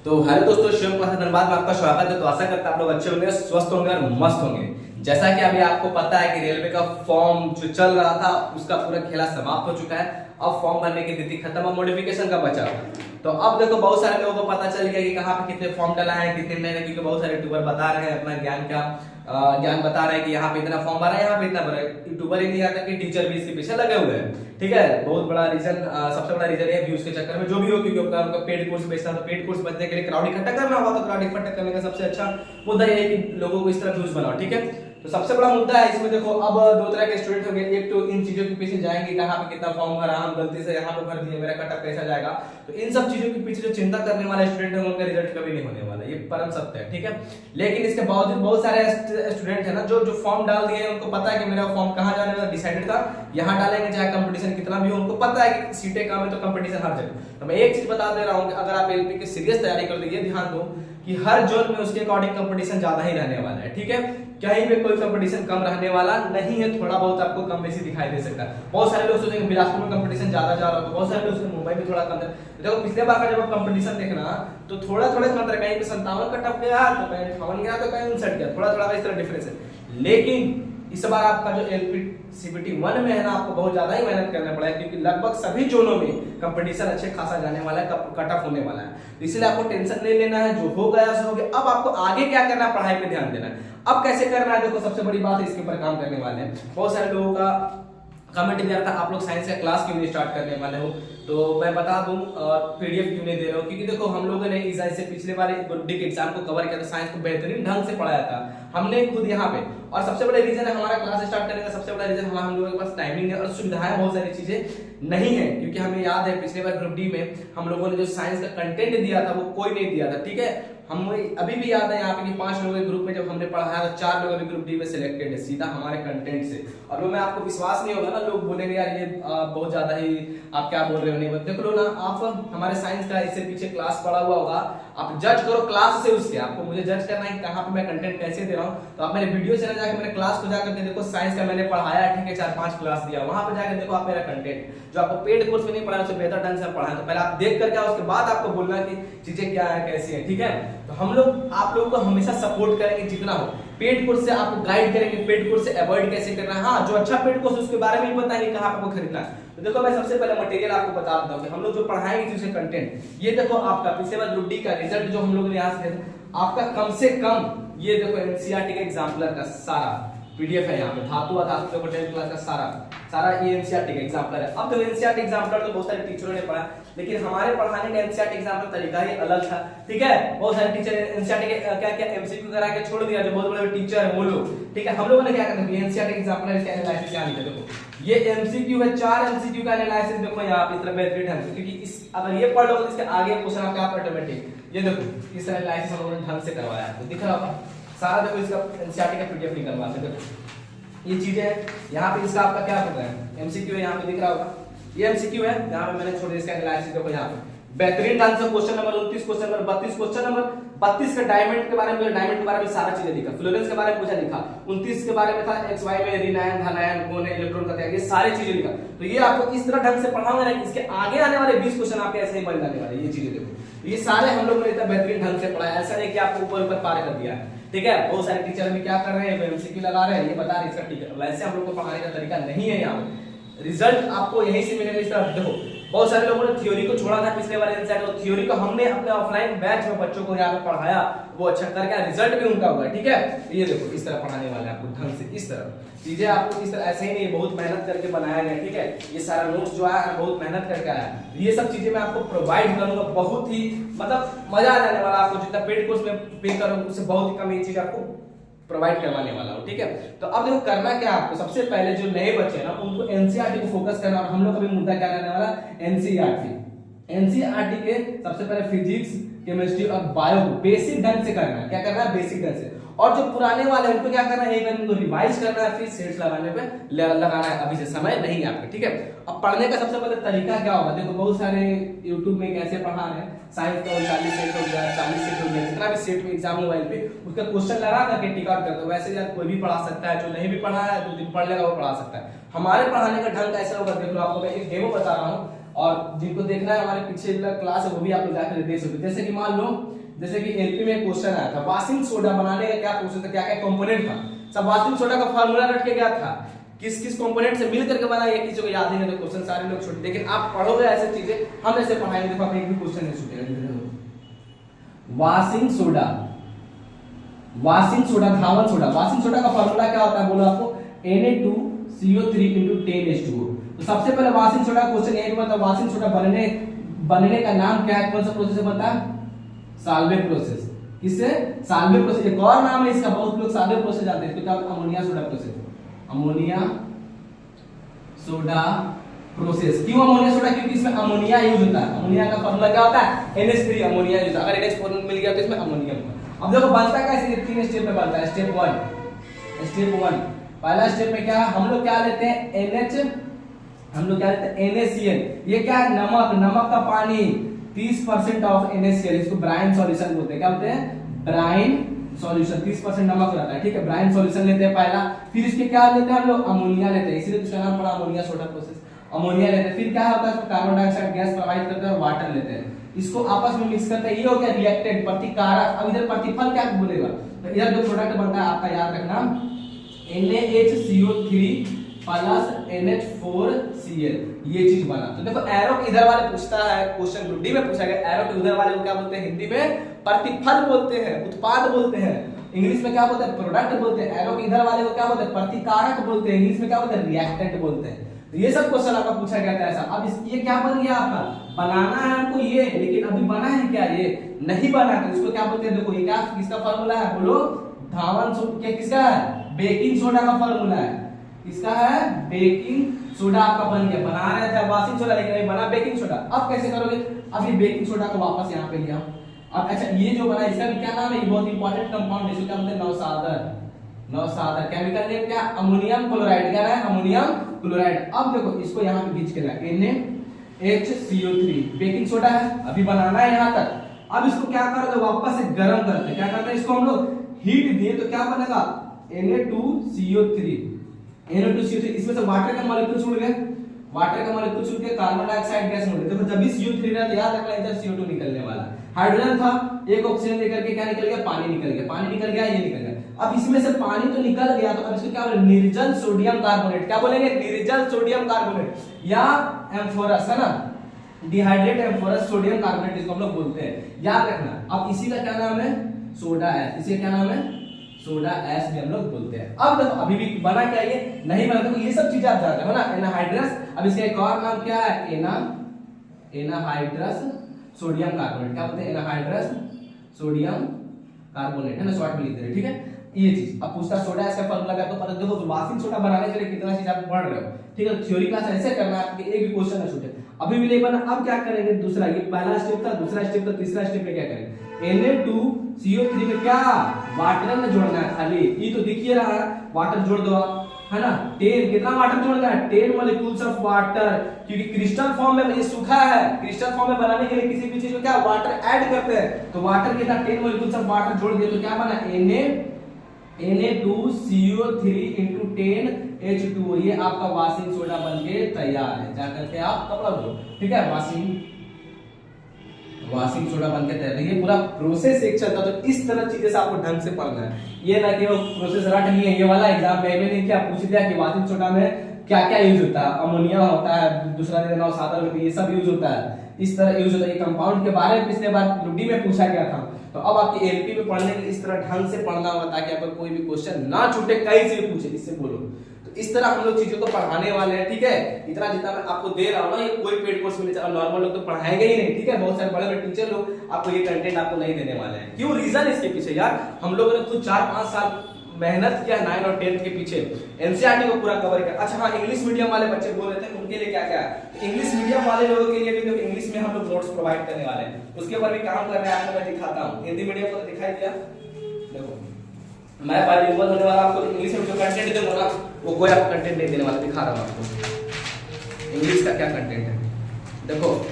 तो हेलो दोस्तों, शिवम क्लास धनबाद में आपका स्वागत है। तो आशा करता आप लोग अच्छे होंगे, स्वस्थ होंगे और मस्त होंगे। जैसा कि अभी आपको पता है कि रेलवे का फॉर्म जो चल रहा था उसका पूरा खेला समाप्त हो चुका है। अब फॉर्म भरने की तिथि खत्म और मॉडिफिकेशन का बचा हुआ है। तो अब देखो बहुत सारे लोगों को पता चल गया कि कहाँ पे कितने फॉर्म डला है कितने नहीं, क्योंकि बहुत सारे यूट्यूबर बता रहे हैं अपना ज्ञान बता रहे हैं कि यहाँ पे इतना फॉर्म भरा है, यहाँ पे इतना भरा है। यूट्यूबर ही नहीं आता कि टीचर भी इसके पीछे लगे हुए हैं। ठीक है, बहुत बड़ा रीजन, सबसे बड़ा रीजन है व्यूज के चक्कर में जो भी हो, क्योंकि उनका पेड कोर्स बेचना, तो पेड कोर्स बचने के लिए क्राउड इकट्ठा करना होगा। तो क्राउड इकट्ठा करने का सबसे अच्छा मुद्दा ये है कि लोगों को इस तरह व्यूज बनाओ। ठीक है, तो सबसे बड़ा मुद्दा है इसमें। देखो अब दो तरह के स्टूडेंट होंगे, एक तो इन चीजों के पीछे जाएंगे कहाँ पे कितना फॉर्म भरा, हम गलती से यहाँ पे भर दिए, मेरा कटअप कैसा जाएगा। तो इन सब चीजों के पीछे जो चिंता करने वाले स्टूडेंट है उनका रिजल्ट कभी नहीं होने वाला, ये परम सत्य है। ठीक है, लेकिन इसके बावजूद बहुत सारे स्टूडेंट है ना जो फॉर्म डाल दिए, उनको पता है कि मेरा फॉर्म कहाँ जाने वाला डिसाइडेड था, यहाँ डालेंगे चाहे कंपटीशन कितना भी हो। उनको पता है कि सीटें कम है तो कंपटीशन हर जगह। तो मैं एक चीज बता दे रहा हूँ कि अगर आप एलपी की सीरियस तैयारी कर रहे, ध्यान दो कि हर जोन में उसके अकॉर्डिंग कंपटीशन ज्यादा ही रहने वाला है। ठीक है, कहीं भी कोई कंपटीशन कम रहने वाला नहीं है, थोड़ा बहुत आपको कम बेसी दिखाई दे सकता है। बहुत सारे लोग सोचेंगे बिलासपुर में कंपटीशन ज्यादा जा रहा है, बहुत सारे लोग सोचेंगे मुंबई में थोड़ा कम है। देखो पिछले बार का जब आप कंपटीशन देखना तो थोड़ा थोड़ा कम था, कहीं पे 57 कटअप गया तो कहीं 58 गया तो कहीं 59 गया, थोड़ा थोड़ा इस तरह डिफरेंस है। लेकिन इस बार आपका जो एलपी सीबीटी 1 में है ना, आपको बहुत ज्यादा ही मेहनत करना पड़ेगा, क्योंकि लगभग सभी जोनों में कंपटीशन अच्छे खासा जाने वाला है, कट ऑफ होने वाला है। तो इसलिए आपको टेंशन नहीं लेना है, जो हो गया सो हो गया। अब आपको आगे क्या करना है, पढ़ाई पे ध्यान देना है। अब कैसे करना है, देखो सबसे बड़ी बात है, इसके ऊपर काम करने वाले हैं। बहुत सारे लोगों का कमेंट दिया था आप लोग साइंस का क्लास क्यों नहीं स्टार्ट करने वाले हो, तो मैं बता दूं पीडीएफ क्यों नहीं दे रहा हूं, क्योंकि देखो हम लोगों ने इस से पिछले बार ग्रुप डी के एग्जाम को कवर किया था, साइंस को बेहतरीन ढंग से पढ़ाया था हमने खुद यहाँ पे। और सबसे बड़ा रीजन है हमारा क्लास स्टार्ट करने का, सबसे बड़ा रीजन हम लोगों के पास टाइमिंग है और सुविधाएं बहुत सारी चीजें नहीं है। क्योंकि हमें याद है पिछले बार ग्रुप डी में हम लोगों ने जो साइंस का कंटेंट दिया था वो कोई नहीं दिया था। ठीक है, हमें अभी भी याद है यहाँ पे कि 5 लोगों के ग्रुप में जब हमने पढ़ाया तो 4 लोगों ने ग्रुप डी में सिलेक्टेड है सीधा हमारे कंटेंट से। और वो मैं आपको विश्वास नहीं होगा ना, लोग बोलेंगे यार ये बहुत ज्यादा ही आप क्या बोल रहे हो। नहीं देख लो ना, आप हमारे साइंस का इससे पीछे क्लास पढ़ा हुआ होगा, आप जज करो क्लास से उसके। आपको मुझे जज करना है कहाँ पे मैं कंटेंट कैसे दे रहा हूँ, तो आप मेरे वीडियो से ना जाकर मेरे क्लास को जाकर के देखो, साइंस का मैंने पढ़ाया, ठीक है 4-5 क्लास दिया, वहां पे जाकर देखो आप मेरा कंटेंट जो आपको पेड कोर्स में नहीं पढ़ाया उसे बेहतर ढंग से पढ़ाया। तो पहले आप देख करके आओ, उसके बाद आपको बोलना कि चीजें क्या है कैसी है। ठीक है, तो हम लोग आप लोगों को हमेशा सपोर्ट करेंगे जितना हो, पेड कोर्स से आपको गाइड करेंगे, पेड कोर्स से अवॉइड कैसे करना है। हाँ, जो अच्छा पेड कोर्स है उसके बारे में भी बताएंगे कहाँ पे आपको खरीदना है। तो देखो मैं सबसे पहले मटेरियल आपको बता देता हूँ कि हम लोग जो पढ़ाएंगे जिससे कंटेंट, ये देखो आपका पिछले बार ग्रुप डी का रिजल्ट जो हम लोग ने यहाँ से आपका कम से कम ये देखो एनसीईआरटी के एग्जाम्पलर का सारा पीडीएफ है यहाँ पे, धातु अधातु देखो 10th क्लास का सारा ये एनसीईआरटी का एग्जाम्पलर है। अब तो एनसीईआरटी एग्जाम्पलर तो बहुत सारे टीचरों ने पढ़ा, लेकिन हमारे पढ़ाने का एनसीईआरटी एग्जाम्पलर तरीका ही अलग था। ठीक है, बहुत सारे टीचर एनसीईआरटी के क्या एमसीक्यू करा के छोड़ दिया, जो बहुत बड़े टीचर है वो लोग। ठीक है, हम लोगों ने क्या करना है, एनसीईआरटी एग्जाम्पलर का एनालिसिस यहाँ लिखा। देखो ये एमसीक्यू है, 4 एमसीक्यू का एनालिसिस देखो यहाँ पे इतना बेहतरीन ढंग से, क्योंकि इस अगर ये पढ़ लो तो इसके आगे क्वेश्चन आपके आप ऑटोमेटिक ये देखो इस एनालिसिस हम लोगों ने ढंग से करवाया है, तो दिख रहा होगा सारा। देखो इसका एनसीईआरटी का पीडीएफ निकलवा सकते हो, ये चीजें हैं यहाँ पे। इसका आपका क्या होता है एमसीक्यू है, यहाँ पे दिख रहा होगा ये एमसीक्यू है, यहाँ पे मैंने छोड़ दिया इसका एनालिसिस। देखो यहाँ पे बेहतरीन ढंग से question number 29, question number 32, question number 32 का डायमंड के बारे में, डायमंड के बारे में सारा चीजें लिखा, फ्लोरेंस के बारे में कुछ लिखा, 29 के बारे में था एक्स वाई में ऋणायन धनायन कोण इलेक्ट्रॉन का त्याग, ये सारी चीजें लिखा। तो ये आपको इस तरह ढंग से पढ़ाऊंगा ना, इसके आगे आने वाले 20 क्वेश्चन आपके ऐसे ही बन जाने वाले। ये चीजें देखो ये सारे हम लोग ने इतना बेहतरीन ढंग से पढ़ाया, ऐसा नहीं कि आपको ऊपर ऊपर पार कर दिया है। ठीक है, बहुत सारे टीचर भी क्या कर रहे हैं, एमसीक्यू लगा रहे हैं, ये बता रहे इसका टीचर, वैसे हम लोग को पढ़ाने का तरीका नहीं है। यहाँ रिजल्ट आपको यहीं से मिलेगा इस तरह। देखो बहुत सारे लोगों ने थ्योरी को छोड़ा था पिछले बार एनसीईआरटी, तो थ्योरी को हमने अपने ऑफलाइन बैच में बच्चों को यहाँ पे पढ़ाया, वो अच्छा करके रिजल्ट भी उनका हुआ। ठीक है, ये देखो इस तरह पढ़ाने वाले आपको ढंग से, इस तरह चीजें आपको इस तरह, ऐसे ही नहीं बहुत मेहनत करके बनाया गया। ठीक है, ये सारा नोट्स जो आया बहुत मेहनत करके आया, ये सब चीजें मैं आपको प्रोवाइड करूंगा, बहुत ही मतलब मजा आ जाने वाला आपको। जितना पेड कोर्स में पे करूंगा उससे बहुत ही कम ये चीज आपको प्रोवाइड करवाने वाला हूं। ठीक है, तो अब देखो करना क्या आपको, सबसे पहले जो नए बच्चे ना उनको एनसीईआरटी को फोकस करना। और हम लोग का भी मुद्दा क्या रहने वाला, एनसीईआरटी के सबसे पहले फिजिक्स, केमिस्ट्री और बायो को बेसिक ढंग से करना है। क्या करना है, बेसिक ढंग से। और जो पुराने वाले उनको क्या करना है, एक बार उनको रिवाइज करना है, फिर सेट्स लगाने पे लगाना है। अभी से समय नहीं है आपका। ठीक है, अब पढ़ने का सबसे पहले तरीका क्या होगा, देखो बहुत सारे यूट्यूब में कैसे पढ़ा रहे हैं, साइंस का 40 सेट हो गया, 40 सेट हो गया, जितना भी सेट में एग्जाम मोबाइल पे उसका क्वेश्चन लगा करके टिक आउट कर दो। वैसे यार कोई भी पढ़ा सकता है, जो नहीं भी पढ़ा है 2 दिन पढ़ लेगा वो पढ़ा सकता है। हमारे पढ़ाने का ढंग कैसा होगा, देख लो आपको मैं एक डेमो बता रहा हूँ और जिनको देखना है हमारे पीछे क्लास है वो भी आप लोग जाकर देख सकते हैं। जैसे कि मान लो, जैसे कि एलपी में क्वेश्चन आया था वॉशिंग सोडा बनाने का क्या प्रोसेस था, क्या क्या कंपोनेंट था, सब वॉशिंग सोडा का फार्मूला रट के क्या था, किस किस कंपोनेंट से मिल करके बना, ये किसी को याद नहीं है तो क्वेश्चन सारे लोग छूट, लेकिन आप पढ़ोगे ऐसे चीजें हम ऐसे पढ़ाएंगे, देखो एक भी क्वेश्चन नहीं छूटेगा। वॉशिंग सोडा, वॉशिंग सोडा, धावन सोडा, वॉशिंग सोडा का फार्मूला क्या होता है बोलो आपको, Na2CO3 × 10H2O। तो सबसे पहले वॉशिंग सोडा क्वेश्चन यही बताओ, वॉशिंग सोडा बनने का नाम क्या है, कौन सा प्रोसेस बनता है, साल्वे प्रोसेस। किससे, साल्वे प्रोसेस। एक और नाम है इसका, बहुत लोग साल्वे प्रोसेस जानते हैं, इसको क्या बोलते हैं, ammonia soda process, ammonia soda process. क्यों अमोनिया सोडा, क्योंकि इसमें अमोनिया यूज होता है। अमोनिया का फार्मूला क्या होता है, NH3 अमोनिया यूज, अगर NH4 मिल गया तो इसमें अमोनिया होगा। अब देखो बनता कैसे, तीन स्टेप में बनता है। स्टेप 1, पहला स्टेप में क्या, हम लोग क्या लेते हैं NH, हम लोग क्या लेते हैं NaCl, ये क्या है, नमक, नमक का पानी 30% ऑफ NaCl, इसको ब्राइन सॉल्यूशन बोलते हैं। क्या बोलते हैं, ब्राइन सॉल्यूशन, 30% नमक रहता है, ठीक है, ब्राइन सॉल्यूशन लेते हैं पहला। फिर इसके क्या लेते हैं हम लोग, अमोनिया लेते हैं, इसलिए इसका नाम पड़ा अमोनिया सोडा प्रोसेस, अमोनिया लेते हैं। फिर क्या होता है, इसमें कार्बन डाइऑक्साइड गैस प्रोवाइड करते हैं और वाटर लेते हैं, इसको आपस में मिक्स करते हैं, ये हो गया रिएक्टेंट, प्रतिकारक। अब इधर प्रतिफल क्या बोलेगा, तो इधर जो प्रोडक्ट बनता है आपका याद रखना, NaHCO3 प्लस NH4Cl, ये चीज बना। तो देखो एरो इधर वाले पूछता है, क्वेश्चन ग्रुप डी में पूछा गया, एरो के उधर वाले को क्या बोलते हैं, हिंदी में प्रतिफल बोलते हैं, उत्पाद बोलते हैं, इंग्लिश में क्या बोलते हैं, प्रोडक्ट बोलते हैं। एरो के इधर वाले को क्या बोलते हैं, प्रतिकारक बोलते हैं, इंग्लिश में क्या बोलते हैं, रिएक्टेंट बोलते हैं। तो ये सब क्वेश्चन आपका पूछा गया था ऐसा। अब ये क्या बन गया आपका, बनाना है हमको ये, लेकिन अभी बना है क्या, ये नहीं बना, तो इसको क्या बोलते हैं, देखो ये क्या किसका फार्मूला है बोलो, धावन सोडा, किसका है, बेकिंग सोडा का फार्मूला है, किसका है, बेकिंग सोडा आपका बन गया। बना रहे थे वॉशिंग सोडा, लेकिन अभी बना बेकिंग सोडा। अब कैसे करोगे, अब ये बेकिंग सोडा को वापस यहाँ पे लिया। अब अच्छा ये जो बना इसका भी क्या नाम है, ये बहुत इंपॉर्टेंट कंपाउंड है, इसको क्या बोलते हैं, नौसादर, नौसादर। केमिकल नेम क्या, अमोनियम क्लोराइड, क्या है, अमोनियम क्लोराइड। अब देखो इसको यहाँ पे खींच के ला, NaHCO3 बेकिंग सोडा है, अभी बनाना है यहाँ तक। अब इसको क्या करोगे, वापस से गर्म करते हैं, क्या करते हैं, इसको हम लोग हीट दिए तो क्या बनेगा, Na2CO3, इसमें से वाटर का मॉलिक्यूल छूट गया, वाटर का मॉलिक्यूल छूट के कार्बन डाइऑक्साइड गैस मिल गया। देखो जब भी CO3 रहता है, याद रखना इधर CO2 निकलने वाला, हाइड्रोजन था, एक ऑक्सीजन लेकर के क्या निकल गया, पानी निकल गया, पानी निकल गया, ये निकल गया। अब इसमें से पानी तो निकल गया, तो अब इसको क्या बोलेंगे, निर्जल सोडियम कार्बोनेट, क्या बोलेंगे, निर्जल सोडियम कार्बोनेट, या एम्फोरस, है ना, डिहाइड्रेट एम्फोरस सोडियम कार्बोनेट इसको हम लोग बोलते हैं, याद रखना। अब इसी का क्या नाम है, सोडा एश, इसी का क्या नाम है, सोडा एश भी हम लोग बोलते हैं। अब देखो अभी भी बना क्या, ये नहीं बना, तो ये सब चीजें आप जानते हो ना, एनाहाइड्रस। अब इसका एक और नाम क्या है, एनाहाइड्रस सोडियम कार्बोनेट, क्या बोलते हैं, एनाहाइड्रस सोडियम कार्बोनेट, है ना, शॉर्ट में लिख दे रहे, ठीक है, ये चीज। अब पूछता सोडा एश का फार्मूला क्या, तो पता देखो वॉशिंग सोडा बनाने के लिए कितना चीज आप पढ़ रहे हो, ठीक है, थ्योरी क्लास ऐसे करना है कि एक भी क्वेश्चन ना छूटे। अभी भी नहीं बना, अब क्या करेंगे, दूसरा, ये पहला स्टेप था, दूसरा स्टेप था, तीसरा स्टेप में क्या करेंगे, Na2CO3 में क्या वाटर में जोड़ना है, खाली ये तो दिख ही रहा है, वाटर जोड़ दो आप, है ना, 10, कितना वाटर जोड़ना है, 10 मॉलिक्यूल्स ऑफ वाटर, क्योंकि क्रिस्टल फॉर्म में ये सूखा है, क्रिस्टल फॉर्म में बनाने के लिए किसी भी चीज को क्या वाटर ऐड करते हैं, तो वाटर कितना 10 मॉलिक्यूल्स ऑफ वाटर जोड़ दिए तो क्या बना, Na2CO3 × 10H2O, ये आपका वॉशिंग सोडा बन के तैयार है, जा करके आप कपड़ा धो, ठीक है, वॉशिंग सोडा बनके तैयार है। ये पूरा प्रोसेस एक चलता, तो इस तरह चीजें से आपको ढंग से पढ़ना है, ये ना कि वो प्रोसेस रट लिए, ये वाला एग्जाम में नहीं किया, पूछ दिया कि वॉशिंग सोडा में क्या क्या यूज होता है, अमोनिया होता है, दूसरा देना नौसादर होती है, ये सब यूज होता है, इस तरह यूज होता है। ये कंपाउंड के बारे में पिछले बार ग्रुप डी में पूछा गया था, तो अब आपकी एलपी में पढ़ने के लिए इस तरह ढंग से पढ़ना होगा ताकि आपको कोई भी क्वेश्चन ना छूटे, कहीं से पूछे, इससे बोलो। तो इस तरह हम लोग चीजों को पढ़ाने वाले हैं, ठीक है, इतना जितना मैं आपको दे रहा हूँ ना, ये कोई पेड कोर्स में नहीं, नॉर्मल लोग तो पढ़ाएंगे ही नहीं, ठीक है, बहुत सारे बड़े बड़े टीचर लोग आपको ये कंटेंट आपको नहीं देने वाले हैं। क्यों, रीजन इसके पीछे यार, हम लोगों ने खुद 4-5 साल मेहनत किया 9 और 10 के पीछे, एनसीईआरटी को पूरा कवर किया। अच्छा हाँ, इंग्लिश मीडियम वाले बच्चे बोल रहे थे उनके लिए क्या क्या है, इंग्लिश मीडियम वाले लोगों के लिए भी इंग्लिश में हम लोग नोट्स प्रोवाइड करने वाले हैं, उसके ऊपर भी काम कर रहे हैं, आपको मैं दिखाता हूँ। हिंदी मीडियम को तो दिखाई दिया, देखो मैं बाइलिंगुअल होने वाला, आपको इंग्लिश में जो कंटेंट दूंगा ना, वो कोई आपको कंटेंट नहीं देने वाला, दिखा रहा हूँ आपको इंग्लिश का क्या कंटेंट है। देखो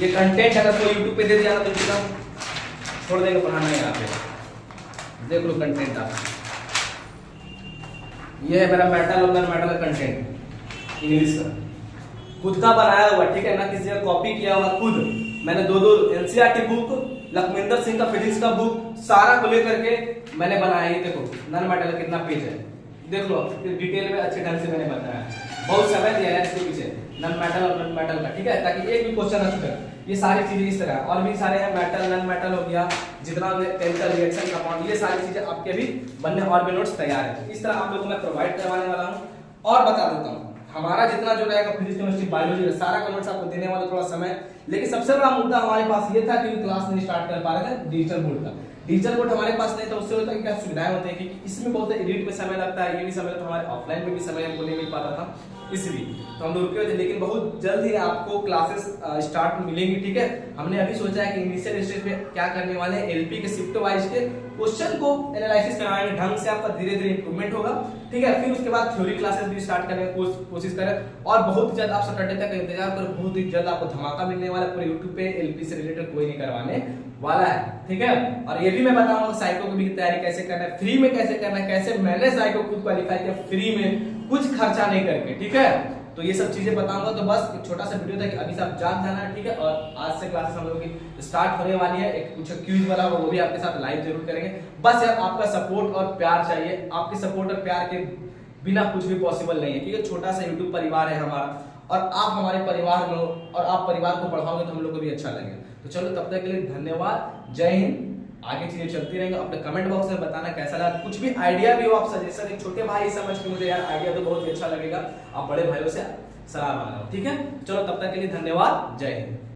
ये कंटेंट अगर कोई यूट्यूब पे दे दिया तो छोड़ देंगे पढ़ाना यहाँ पे, देख लो कंटेंट आप, ये है मेरा मेटल और नॉन मेटल का कंटेंट इंग्लिश का, खुद का बनाया हुआ, ठीक है ना, किसी का कॉपी किया हुआ, खुद मैंने दो एनसीईआरटी बुक, लखविंदर सिंह का फिजिक्स का बुक, सारा को लेकर के मैंने बनाया। ये देखो नन मेटल का कितना पेज है, देख लो डिटेल में अच्छे ढंग से मैंने बताया, बहुत समय दिया है इसके पीछे नन मेटल और नन मेटल का, ठीक है, ताकि एक भी क्वेश्चन ना छूटे। ये सारी चीजें इस तरह, और भी सारे हैं, मेटल नन मेटल हो गया, जितना केमिकल रिएक्शन कंपाउंड, ये सारी चीजें आपके भी बनने और भी नोट्स तैयार है। इस तरह आप लोगों को मैं प्रोवाइड करवाने वाला हूँ। और बता देता हूँ हमारा जितना जो रहेगा फिजिक्स केमिस्ट्री बायोलॉजी सारा का नोट्स आपको देने वाला थोड़ा समय, लेकिन सबसे बड़ा मुद्दा हमारे पास ये था कि क्लास नहीं स्टार्ट कर पा रहे थे डिजिटल बोर्ड का। डिजिटल बोर्ड हमारे पास नहीं था, उससे होता है कि क्या सुविधाएं होती है कि इसमें बहुत एडिट में समय लगता है, ये भी समय लगता है, हमारे ऑफलाइन में भी समय हमको नहीं मिल पाता था, इसलिए तो हम लोग रुके हुए थे। लेकिन बहुत जल्द ही आपको क्लासेस स्टार्ट मिलेंगी, ठीक है। हमने अभी सोचा है कि इनिशियल स्टेज पे क्या करने वाले हैं, एलपी के शिफ्ट वाइज के क्वेश्चन को एनालिसिस कराएंगे, ढंग से आपका धीरे धीरे इंप्रूवमेंट होगा, ठीक है। फिर उसके बाद थ्योरी क्लासेस भी स्टार्ट करने की कोशिश करें, और बहुत जल्द आप सैटरडे तक इंतजार करो, बहुत ही जल्द आपको धमाका मिलने वाला है पूरे यूट्यूब पे। एलपी से रिलेटेड कोई नहीं करवाने वाला है, ठीक है। और ये भी मैं बताऊंगा साइको की भी तैयारी कैसे करना है, फ्री में कैसे करना है, कैसे मैंने साइको खुद क्वालिफाई किया फ्री में, कुछ खर्चा नहीं करके, ठीक है। तो ये सब चीजें बताऊंगा। तो बस एक छोटा सा वीडियो था कि अभी से आप जान जाना है, ठीक है। और आज से क्लासेस हम लोगों की स्टार्ट होने वाली है, एक कुछ क्विज वाला वो भी आपके साथ लाइव जरूर करेंगे। बस यार आपका सपोर्ट और प्यार चाहिए, आपके सपोर्ट और प्यार के बिना कुछ भी पॉसिबल नहीं है, क्योंकि छोटा सा यूट्यूब परिवार है हमारा, और आप हमारे परिवार में हो, और आप परिवार को बढ़ाओगे तो हम लोग को भी अच्छा लगेगा। तो चलो तब तक के लिए धन्यवाद, जय हिंद। आगे चीजें चलती रहेंगी, अपने कमेंट बॉक्स में बताना कैसा लगा, कुछ भी आइडिया भी हो आप सजेशन, एक छोटे भाई समझ के मुझे यार आइडिया तो बहुत ही अच्छा लगेगा, आप बड़े भाइयों से सलाह मांगना, ठीक है। चलो तब तक के लिए धन्यवाद, जय हिंद।